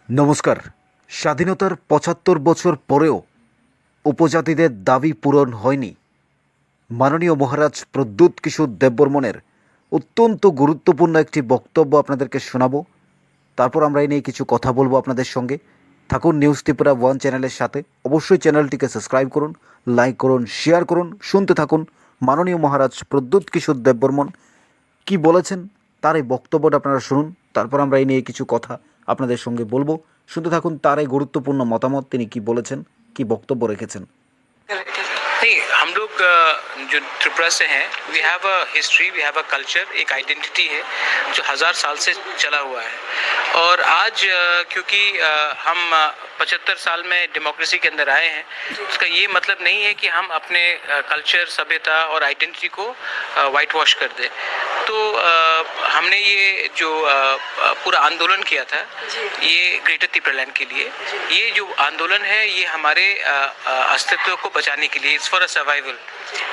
নমস্কার। স্বাধীনতার ৭৫ বছর পরেও উপজাতিদের দাবি পূরণ হয়নি। মাননীয় মহারাজ প্রদ্যুৎ কিশোর দেববর্মনের অত্যন্ত গুরুত্বপূর্ণ একটি বক্তব্য আপনাদেরকে শোনাবো। তারপর আমরা এই নিয়ে কিছু কথা বলবো আপনাদের সঙ্গে। থাকুন নিউজ ত্রিপুরা ওয়ান চ্যানেলের সাথে। অবশ্যই চ্যানেলটিকে সাবস্ক্রাইব করুন, লাইক করুন, শেয়ার করুন। শুনতে থাকুন মাননীয় মহারাজ প্রদ্যুৎ কিশোর দেববর্মন কি বলেছেন, তার এই বক্তব্যটা আপনারা শুনুন। তারপর আমরা এই নিয়ে কিছু কথা আপনাদের সঙ্গে বলবো। শুনতে থাকুন তার এই গুরুত্বপূর্ণ মতামত, তিনি কি বলেছেন, কি বক্তব্য রেখেছেন। नहीं, हम लोग जो त्रिपुरा से हैं, we have a history, we have a culture, एक आइडेंटिटी है जो 1000 साल से चला हुआ है। और आज क्योंकि हम 75 साल में डेमोक्रेसी के अंदर आए हैं, उसका ये मतलब नहीं है कि हम अपने कल्चर, सभ्यता और आइडेंटिटी को वाइट वॉश कर दें। तो हमने ये जो पूरा आंदोलन किया था, ये ग्रेटर त्रिपुरालैंड के लिए, ये जो आंदोलन है ये हमारे अस्तित्व को बचाने के लिए, it's for a survival.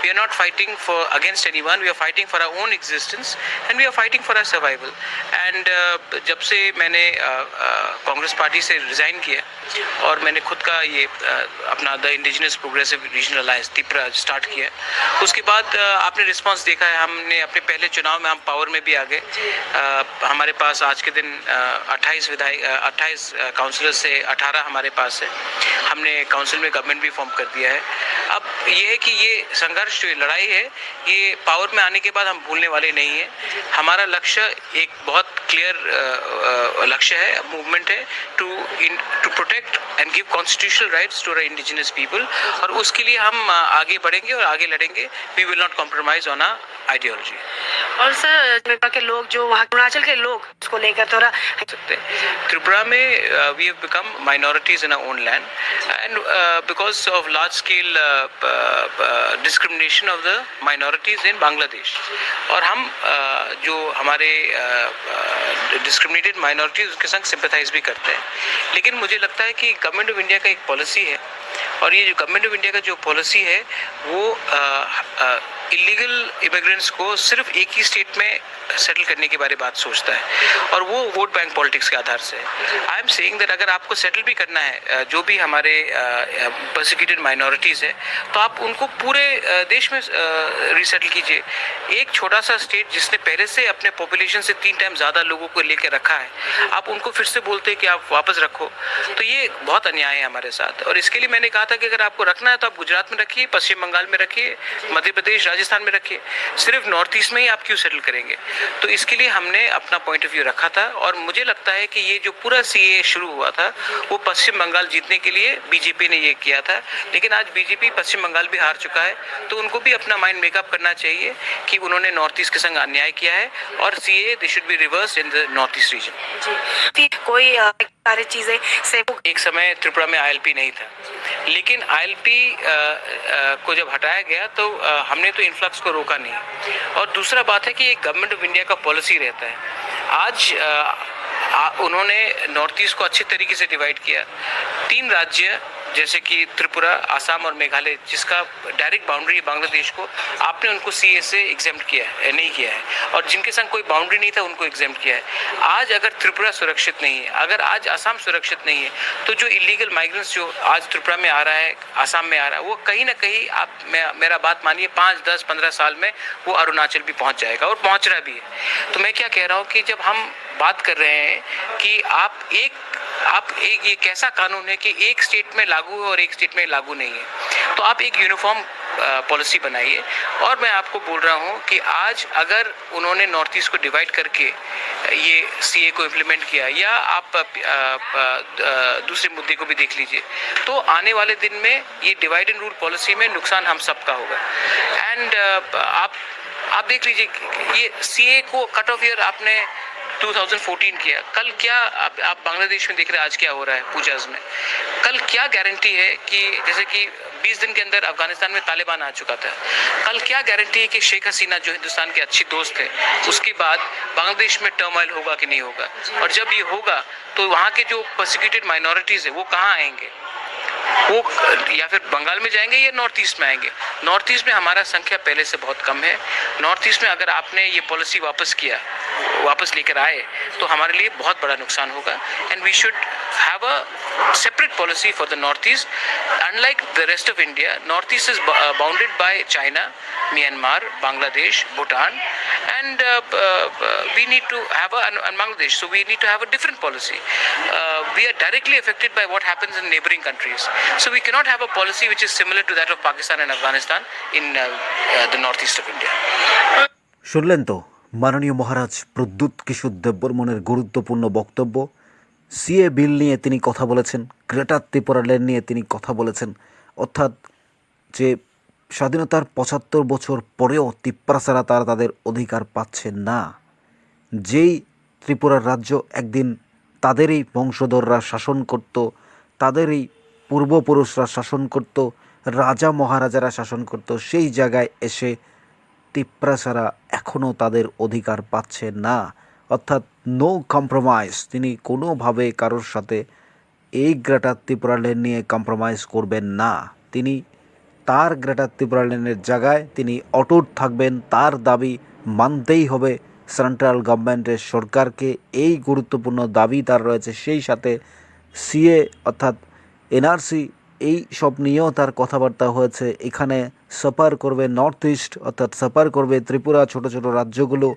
We are not fighting for against anyone, we are fighting for our own existence and we are fighting for our survival. And जब से मैंने कांग्रेस पार्टी से रिजाइन किया और मैंने खुद का ये अपना the indigenous progressive regional alliance Tripura start किया, उसके बाद आपने रिस्पांस देखा है। हमने अपने पहले चुनाव में हम पावर में भी आ गए। हमारे पास आज के दिन 28 काउंसिलर से 18 हमारे पास है। हमने काउंसिल में गवर्नमेंट भी फॉर्म कर दिया है। अब ये है कि ये संघर्ष, जो लड़ाई है, ये पावर में आने के बाद हम भूलने वाले नहीं है। हमारा लक्ष्य एक बहुत क्लियर लक्ष्य है, मूवमेंट है to protect and give constitutional rights to our indigenous people. और उसके लिए हम आगे बढ़ेंगे और आगे लड़ेंगे। We will not compromise on our ideology. और सर त्रिपुरा के लोग, जो वहाँ अरुणाचल के लोग, उसको लेकर थोड़ा सकते हैं। त्रिपुरा में we have become minorities in our own land and because of large scale discrimination of the minorities in Bangladesh. और हम जो हमारे डिस्क्रिमिनेटेड माइनॉरिटीज, उसके संग सिंपैथाइज भी करते हैं। लेकिन मुझे लगता है कि गवर्नमेंट ऑफ इंडिया का एक पॉलिसी है, और ये जो गवर्नमेंट ऑफ इंडिया का जो पॉलिसी है वो इलीगल इमिग्रेंट्स को सिर्फ एक ही स्टेट में सेटल करने के बारे में बात सोचता है, और वो वोट बैंक पॉलिटिक्स के आधार से है। आई एम सेइंग दैट अगर आपको सेटल भी करना है जो भी हमारे परसिक्यूटेड माइनॉरिटीज़ है, तो आप उनको पूरे देश में रिसेटल कीजिए। एक छोटा सा स्टेट जिसने पहले से अपने पॉपुलेशन से 3 टाइम ज़्यादा लोगों को लेकर रखा है, आप उनको फिर से बोलते हैं कि आप वापस रखो, तो ये बहुत अन्याय है हमारे साथ। और इसके लिए मैंने कहा था कि अगर आपको रखना है तो आप गुजरात में रखिए, पश्चिम बंगाल में रखिए, मध्य प्रदेश, राजस्थान में रखिए। सिर्फ नॉर्थ ईस्ट में ही आप क्यों सेटल करेंगे? तो इसके लिए हमने अपना पॉइंट ऑफ व्यू रखा था। और मुझे लगता है कि ये जो पूरा सीए शुरू हुआ था वो पश्चिम बंगाल जीतने के लिए बीजेपी ने ये किया था। लेकिन आज बीजेपी पश्चिम बंगाल भी हार चुका है, तो उनको भी अपना माइंड मेकअप करना चाहिए कि उन्होंने नॉर्थ ईस्ट के संग अन्याय किया है, और CA they should be reverse in the north east region. कोई सारी चीजें से एक समय त्रिपुरा में आईएलपी नहीं था, लेकिन आईएलपी को जब हटाया गया तो हमने तो इन्फ्लक्स को रोका नहीं। और दूसरा बात है कि गवर्नमेंट ऑफ इंडिया का पॉलिसी रहता है। आज उन्होंने नॉर्थ ईस्ट को अच्छे तरीके से डिवाइड किया। 3 राज्य जैसे कि त्रिपुरा, आसाम और मेघालय, जिसका डायरेक्ट बाउंड्री है बांग्लादेश को, आपने उनको सीए से एग्जेम्प्ट किया है, नहीं किया है। और जिनके संग कोई बाउंड्री नहीं था उनको एग्जेम्प्ट किया है। आज अगर त्रिपुरा सुरक्षित नहीं है, अगर आज आसाम सुरक्षित नहीं है, तो जो इलीगल माइग्रेंट्स जो आज त्रिपुरा में आ रहा है, आसाम में आ रहा है, वो कहीं ना कहीं, आप मेरा बात मानिए, 5, 10, 15 साल में वो अरुणाचल भी पहुँच जाएगा, और पहुँच रहा भी है। तो मैं क्या कह रहा हूँ कि जब हम बात कर रहे हैं कि आप एक ये कैसा कानून है कि एक स्टेट में लागू है और एक स्टेट में लागू नहीं है, तो आप एक यूनिफॉर्म पॉलिसी बनाइए। और मैं आपको बोल रहा हूँ कि आज अगर उन्होंने नॉर्थ ईस्ट को डिवाइड करके ये सीए को इम्प्लीमेंट किया, या आप दूसरे मुद्दे को भी देख लीजिए, तो आने वाले दिन में ये डिवाइड एंड रूल पॉलिसी में नुकसान हम सबका होगा। एंड आप देख लीजिए, ये सीए को कट ऑफ ईयर आपने 2014 किया। कल क्या आप बांग्लादेश में देख रहे हैं आज क्या हो रहा है पूजाज में। कल क्या गारंटी है कि जैसे कि 20 दिन के अंदर अफगानिस्तान में तालिबान आ चुका था, कल क्या गारंटी है कि शेख हसीना जो हिंदुस्तान के अच्छी दोस्त है, उसके बाद बांग्लादेश में टर्मोइल होगा कि नहीं होगा? और जब ये होगा तो वहाँ के जो परसिक्यूटेड माइनॉरिटीज़ है वो कहाँ आएंगे? वो या फिर बंगाल में जाएंगे या नॉर्थ ईस्ट में आएंगे। नॉर्थ ईस्ट में हमारा संख्या पहले से बहुत कम है। नॉर्थ ईस्ट में अगर आपने ये पॉलिसी वापस लेकर आए तो हमारे लिए बहुत बड़ा नुकसान होगा। And we should have a separate policy for the Northeast. Unlike the rest of India, Northeast is bounded by China, Myanmar, Bangladesh, Bhutan, and we need to have and Bangladesh. So we need to have a different policy. We are directly affected by what happens in neighboring countries. So we cannot have a policy which is similar to that of Pakistan and Afghanistan in the northeast of India. শুনলেন তো মাননীয় মহারাজ প্রদ্যুৎ কিশোর দেববর্মনের গুরুত্বপূর্ণ বক্তব্য। CA বিল নিয়ে তিনি কথা বলেছেন, greater Tripura land নিয়ে তিনি কথা বলেছেন। অর্থাৎ যে স্বাধীনতার ৭৫ বছর পরেও তিপ্রাসারা তারা তাদের অধিকার পাচ্ছে না। যেই ত্রিপুরার রাজ্য একদিন তাদেরই বংশধররা শাসন করত, তাদেরই পূর্বপুরুষরা শাসন করত, রাজা মহারাজারা শাসন করত, সেই জায়গায় এসে তিপ্রাসারা এখনও তাদের অধিকার পাচ্ছে না। অর্থাৎ নো কম্প্রোমাইজ, তিনি কোনোভাবে কারোর সাথে এই গ্রেটার ত্রিপুরা ল্যান্ড নিয়ে কম্প্রোমাইজ করবেন না। তিনি তার গ্রেটার ত্রিপুরা ল্যান্ডের জায়গায় তিনি অটুট থাকবেন, তার দাবি মানতেই হবে সেন্ট্রাল গভর্নমেন্টের সরকারকে। এই গুরুত্বপূর্ণ দাবি তার রয়েছে। সেই সাথে সিএ অর্থাৎ এনআরসি এই সব নিয়েও তার কথাবার্তা হয়েছে। এখানে সাফার করবে নর্থ ইস্ট, অর্থাৎ সাফার করবে ত্রিপুরা, ছোট ছোট রাজ্যগুলো।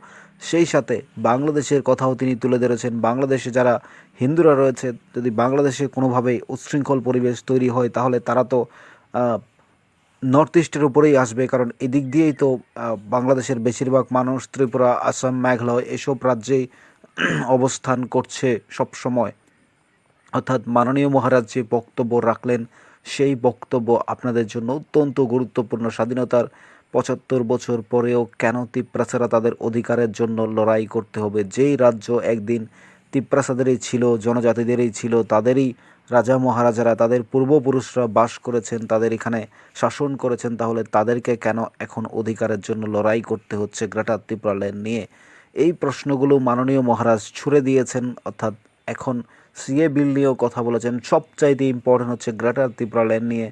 সেই সাথে বাংলাদেশের কথাও তিনি তুলে ধরেছেন। বাংলাদেশে যারা হিন্দুরা রয়েছে, যদি বাংলাদেশে কোনোভাবেই উচ্ছৃঙ্খল পরিবেশ তৈরি হয় তাহলে তারা তো নর্থ ইস্টের উপরেই আসবে, কারণ এদিক দিয়েই তো বাংলাদেশের বেশিরভাগ মানুষ ত্রিপুরা, আসাম, মেঘালয় এসব রাজ্যেই অবস্থান করছে সব সময়। অর্থাৎ মাননীয় মহারাজ যে বক্তব্য রাখলেন সেই বক্তব্য আপনাদের জন্য অত্যন্ত গুরুত্বপূর্ণ। স্বাধীনতার ৭৫ বছর পরেও কেন তিপ্রাসারা তাদের অধিকারের জন্য লড়াই করতে হবে? যেই রাজ্য একদিন তিপ্রাসাদেরই ছিল, জনজাতিদেরই ছিল, তাদেরই রাজা মহারাজারা, তাদের পূর্বপুরুষরা বাস করেছেন, তাদের এখানে শাসন করেছেন, তাহলে তাদেরকে কেন এখন অধিকারের জন্য লড়াই করতে হচ্ছে গ্রেটার ত্রিপুরা ল্যান্ড নিয়ে? এই প্রশ্নগুলো মাননীয় মহারাজ ছুড়ে দিয়েছেন। অর্থাৎ এখন সিএ বিল নিয়েও কথা বলেছেন। সবচাইতে ইম্পর্টেন্ট হচ্ছে গ্রেটার ত্রিপুরা ল্যান্ড নিয়ে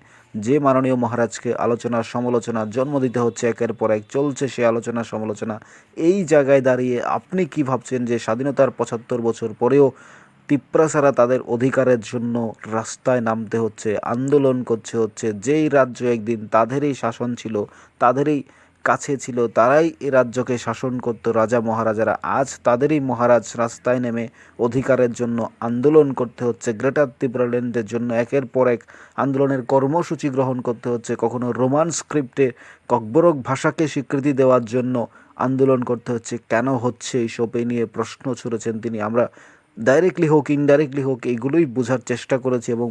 যে মাননীয় মহারাজকে আলোচনা সমালোচনা জন্ম দিতে হচ্ছে, একের পর এক চলছে সে আলোচনা সমালোচনা। এই জায়গায় দাঁড়িয়ে আপনি কি ভাবছেন যে স্বাধীনতার ৭৫ বছর পরেও তিপ্রাসারা তাদের অধিকারের জন্য রাস্তায় নামতে হচ্ছে, আন্দোলন করতে হচ্ছে? যেই রাজ্য একদিন তাদেরই শাসন ছিল, তাদেরই কাছে ছিল, তারাই এ রাজ্যকে শাসন করতো, রাজা মহারাজারা, আজ তাদেরই মহারাজ রাস্তায় নেমে অধিকারের জন্য আন্দোলন করতে হচ্ছে। গ্রেটার ত্রিপুরা ল্যান্ডের জন্য একের পর এক আন্দোলনের কর্মসূচি গ্রহণ করতে হচ্ছে। কখনো রোমান স্ক্রিপ্টে ককবরক ভাষাকে স্বীকৃতি দেওয়ার জন্য আন্দোলন করতে হচ্ছে। কেন হচ্ছে এইসব নিয়ে প্রশ্ন ছুড়েছেন তিনি। আমরা ডাইরেক্টলি হোক ইনডাইরেক্টলি হোক এইগুলোই বোঝার চেষ্টা করেছি এবং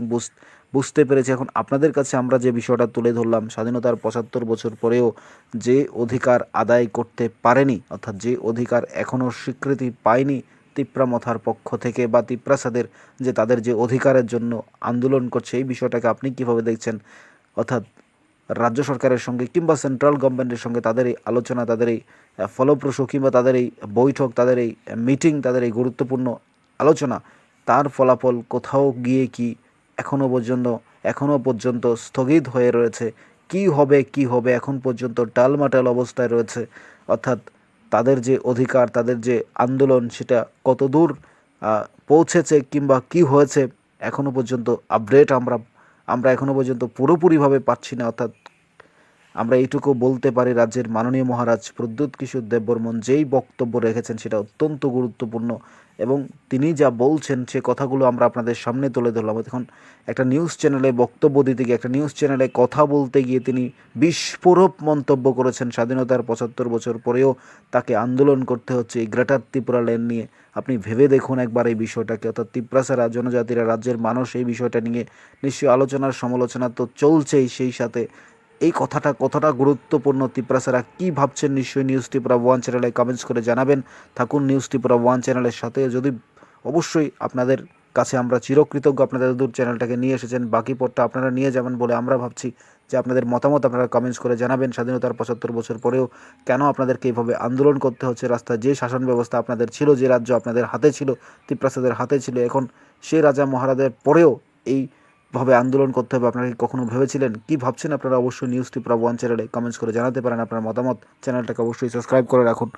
বুঝতে পেরেছি। এখন আপনাদের কাছে আমরা যে বিষয়টা তুলে ধরলাম, স্বাধীনতার ৭৫ বছর পরেও যে অধিকার আদায় করতে পারেনি, অর্থাৎ যে অধিকার এখনও স্বীকৃতি পায়নি তিপ্রামথার পক্ষ থেকে বা তিপ্রাসাদের, যে তাদের যে অধিকারের জন্য আন্দোলন করছে, এই বিষয়টাকে আপনি কীভাবে দেখছেন? অর্থাৎ রাজ্য সরকারের সঙ্গে কিংবা সেন্ট্রাল গভর্নমেন্টের সঙ্গে তাদের এই আলোচনা, তাদের এই ফলপ্রসূ কিংবা তাদের এই বৈঠক, তাদের এই মিটিং, তাদের এই গুরুত্বপূর্ণ আলোচনা, তার ফলাফল কোথাও গিয়ে কি এখনও পর্যন্ত স্থগিত হয়ে রয়েছে? কি হবে এখন পর্যন্ত টালমাটাল অবস্থায় রয়েছে। অর্থাৎ তাদের যে অধিকার, তাদের যে আন্দোলন, সেটা কতদূর পৌঁছেছে কিংবা কি হয়েছে এখনও পর্যন্ত আপডেট আমরা এখনও পর্যন্ত পুরোপুরিভাবে পাচ্ছি না। অর্থাৎ আমরা এইটুকু বলতে পারি, রাজ্যের মাননীয় মহারাজ প্রদ্যুৎ কিশোর দেববর্মন যেই বক্তব্য রেখেছেন সেটা অত্যন্ত গুরুত্বপূর্ণ এবং তিনি যা বলছেন সে কথাগুলো আমরা আপনাদের সামনে তুলে ধরলাম। এখন একটা নিউজ চ্যানেলে বক্তব্য দিতে গিয়ে, একটা নিউজ চ্যানেলে কথা বলতে গিয়ে তিনি বিস্ফোরক মন্তব্য করেছেন। স্বাধীনতার ৭৫ বছর পরেও তাকে আন্দোলন করতে হচ্ছে এই গ্রেটার ত্রিপুরা ল্যান্ড নিয়ে। আপনি ভেবে দেখুন একবার এই বিষয়টাকে। অর্থাৎ তিপ্রাসারা, জনজাতিরা, রাজ্যের মানুষ এই বিষয়টা নিয়ে নিশ্চয়ই আলোচনার সমালোচনা তো চলছেই, সেই সাথে এই কথাটা কতটা গুরুত্বপূর্ণ, তিপ্রাসারা কী ভাবছেন নিশ্চয়ই নিউজ ত্রিপুরা 1 চ্যানেলে কমেন্টস করে জানাবেন। থাকুন নিউজ ত্রিপুরা 1 চ্যানেলের সাথে। যদি অবশ্যই আপনাদের কাছে আমরা চিরকৃতজ্ঞ, আপনাদের দূর চ্যানেলটাকে নিয়ে এসেছেন। বাকি পথটা আপনারা নিয়ে যাবেন বলে আমরা ভাবছি। যে আপনাদের মতামত আপনারা কমেন্টস করে জানাবেন। স্বাধীনতার ৭৫ বছর পরেও কেন আপনাদেরকে এইভাবে আন্দোলন করতে হচ্ছে? রাস্তায় যে শাসন ব্যবস্থা আপনাদের ছিল, যে রাজ্য আপনাদের হাতে ছিল, তিপ্রাসাদের হাতে ছিল, এখন সেই রাজা মহারাজের পরেও এইভাবে আন্দোলন করতে হবে, আপনারা কি কখনো ভেবেছিলেন? কি ভাবছেন আপনারা? অবশ্যই নিউজ ত্রিপুরা 1 চ্যানেলে কমেন্টস করে জানাতে পারেন আপনার মতামত। চ্যানেলটাকে অবশ্যই সাবস্ক্রাইব করে রাখুন।